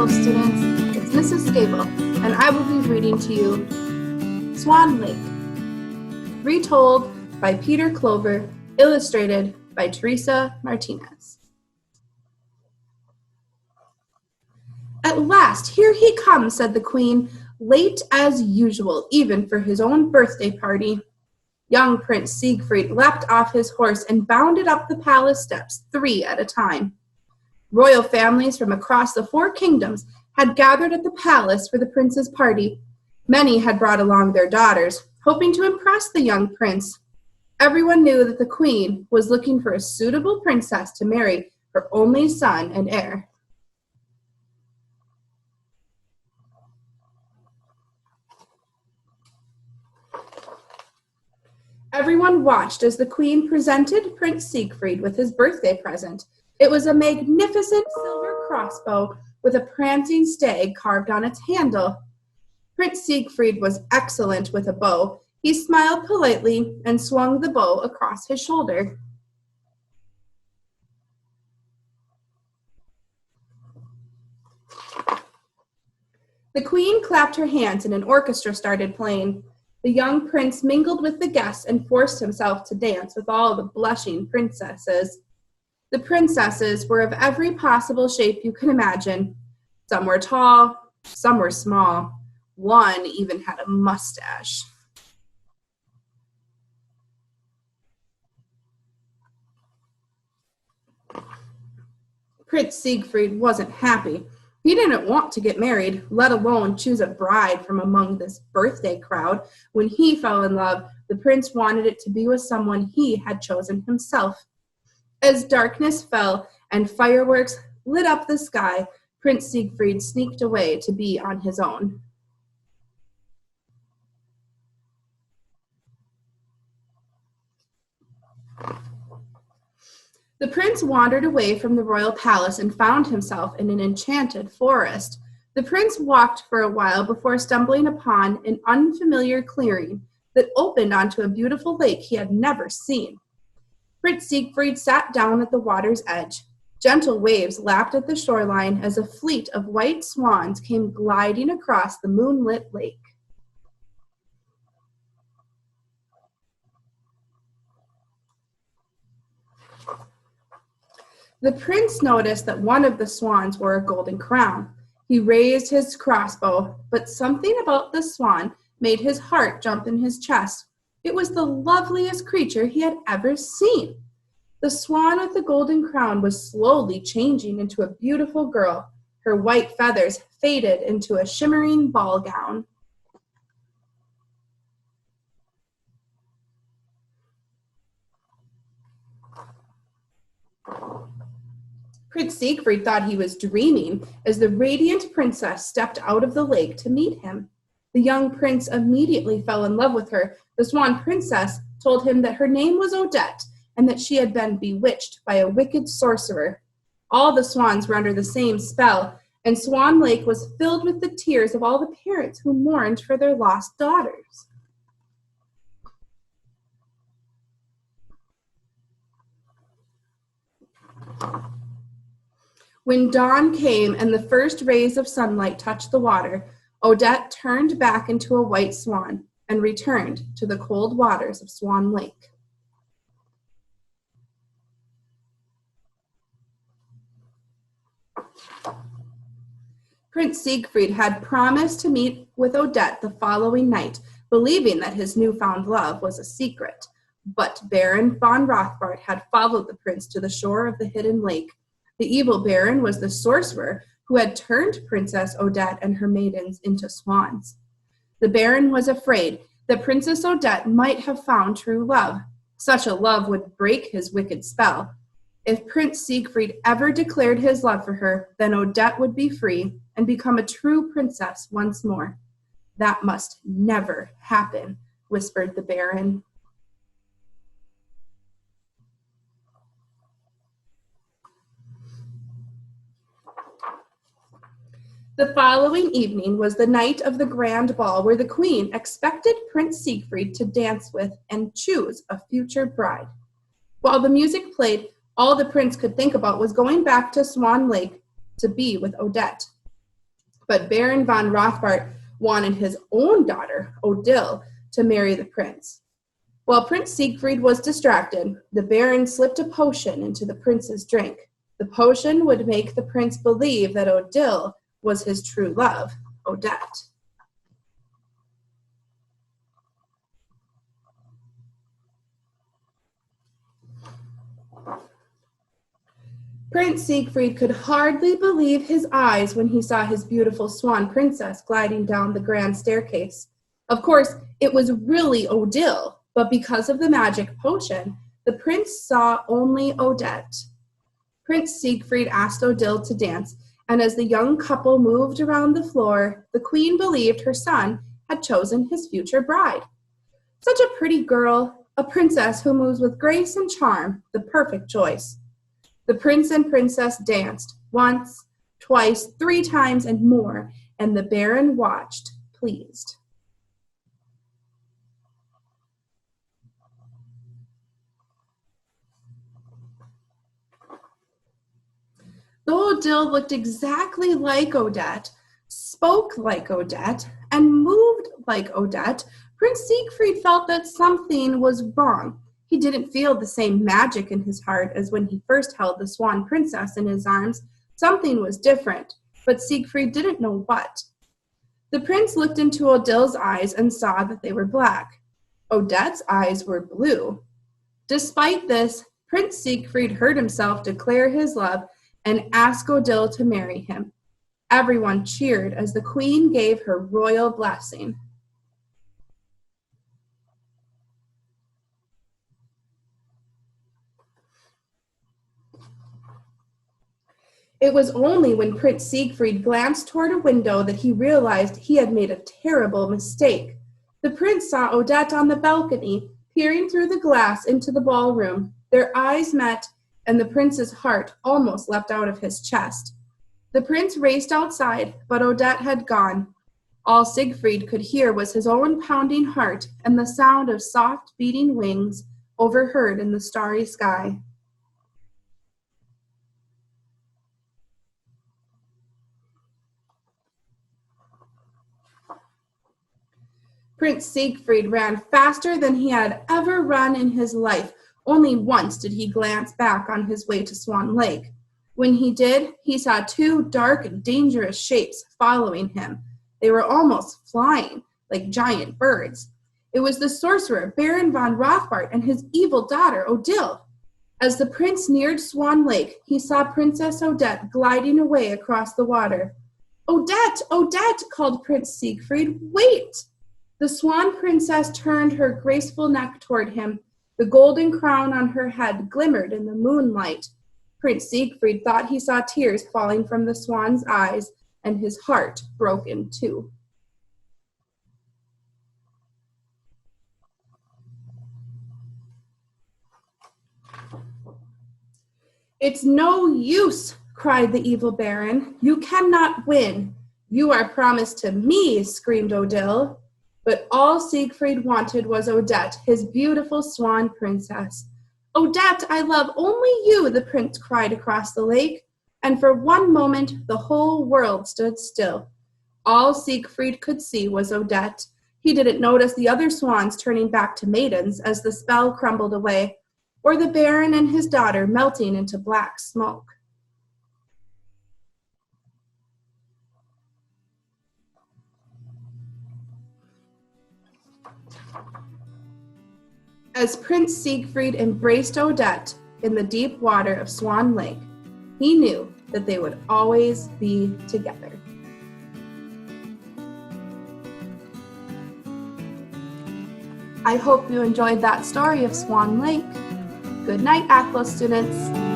Hello students, it's Mrs. Scheevel, and I will be reading to you Swan Lake, retold by Peter Clover, illustrated by Teresa Martinez. At last, here he comes, said the queen, late as usual, even for his own birthday party. Young Prince Siegfried leapt off his horse and bounded up the palace steps, 3 at a time. Royal families from across the 4 kingdoms had gathered at the palace for the prince's party. Many had brought along their daughters, hoping to impress the young prince. Everyone knew that the queen was looking for a suitable princess to marry her only son and heir. Everyone watched as the queen presented Prince Siegfried with his birthday present. It was a magnificent silver crossbow with a prancing stag carved on its handle. Prince Siegfried was excellent with a bow. He smiled politely and swung the bow across his shoulder. The queen clapped her hands and an orchestra started playing. The young prince mingled with the guests and forced himself to dance with all the blushing princesses. The princesses were of every possible shape you can imagine. Some were tall, some were small. One even had a mustache. Prince Siegfried wasn't happy. He didn't want to get married, let alone choose a bride from among this birthday crowd. When he fell in love, the prince wanted it to be with someone he had chosen himself. As darkness fell and fireworks lit up the sky, Prince Siegfried sneaked away to be on his own. The prince wandered away from the royal palace and found himself in an enchanted forest. The prince walked for a while before stumbling upon an unfamiliar clearing that opened onto a beautiful lake he had never seen. Prince Siegfried sat down at the water's edge. Gentle waves lapped at the shoreline as a fleet of white swans came gliding across the moonlit lake. The prince noticed that one of the swans wore a golden crown. He raised his crossbow, but something about the swan made his heart jump in his chest. It was the loveliest creature he had ever seen. The swan with the golden crown was slowly changing into a beautiful girl. Her white feathers faded into a shimmering ball gown. Prince Siegfried thought he was dreaming as the radiant princess stepped out of the lake to meet him. The young prince immediately fell in love with her. The swan princess told him that her name was Odette and that she had been bewitched by a wicked sorcerer. All the swans were under the same spell, and Swan Lake was filled with the tears of all the parents who mourned for their lost daughters. When dawn came and the first rays of sunlight touched the water, Odette turned back into a white swan and returned to the cold waters of Swan Lake. Prince Siegfried had promised to meet with Odette the following night, believing that his newfound love was a secret. But Baron von Rothbart had followed the prince to the shore of the hidden lake. The evil baron was the sorcerer who had turned Princess Odette and her maidens into swans. The baron was afraid that Princess Odette might have found true love. Such a love would break his wicked spell. If Prince Siegfried ever declared his love for her, then Odette would be free and become a true princess once more. That must never happen, whispered the baron. The following evening was the night of the grand ball where the queen expected Prince Siegfried to dance with and choose a future bride. While the music played, all the prince could think about was going back to Swan Lake to be with Odette. But Baron von Rothbart wanted his own daughter, Odile, to marry the prince. While Prince Siegfried was distracted, the Baron slipped a potion into the prince's drink. The potion would make the prince believe that Odile was his true love, Odette. Prince Siegfried could hardly believe his eyes when he saw his beautiful swan princess gliding down the grand staircase. Of course, it was really Odile, but because of the magic potion, the prince saw only Odette. Prince Siegfried asked Odile to dance, and as the young couple moved around the floor, the queen believed her son had chosen his future bride. Such a pretty girl, a princess who moves with grace and charm, the perfect choice. The prince and princess danced once, twice, 3 times, and more, and the Baron watched, pleased. Though Odile looked exactly like Odette, spoke like Odette, and moved like Odette, Prince Siegfried felt that something was wrong. He didn't feel the same magic in his heart as when he first held the swan princess in his arms. Something was different, but Siegfried didn't know what. The prince looked into Odile's eyes and saw that they were black. Odette's eyes were blue. Despite this, Prince Siegfried heard himself declare his love and ask Odile to marry him. Everyone cheered as the queen gave her royal blessing. It was only when Prince Siegfried glanced toward a window that he realized he had made a terrible mistake. The prince saw Odette on the balcony, peering through the glass into the ballroom. Their eyes met, and the prince's heart almost leapt out of his chest. The prince raced outside, but Odette had gone. All Siegfried could hear was his own pounding heart and the sound of soft beating wings overheard in the starry sky. Prince Siegfried ran faster than he had ever run in his life. Only once did he glance back on his way to Swan Lake. When he did, he saw 2 dark and dangerous shapes following him. They were almost flying, like giant birds. It was the sorcerer, Baron von Rothbart, and his evil daughter, Odile. As the prince neared Swan Lake, he saw Princess Odette gliding away across the water. "Odette, Odette," called Prince Siegfried, "wait!" The swan princess turned her graceful neck toward him. The golden crown on her head glimmered in the moonlight. Prince Siegfried thought he saw tears falling from the swan's eyes, and his heart broke in 2. "It's no use," cried the evil baron. "You cannot win. You are promised to me," screamed Odile. But all Siegfried wanted was Odette, his beautiful swan princess. "Odette, I love only you," the prince cried across the lake, and for one moment the whole world stood still. All Siegfried could see was Odette. He didn't notice the other swans turning back to maidens as the spell crumbled away, or the baron and his daughter melting into black smoke. As Prince Siegfried embraced Odette in the deep water of Swan Lake, he knew that they would always be together. I hope you enjoyed that story of Swan Lake. Good night, Athlos students.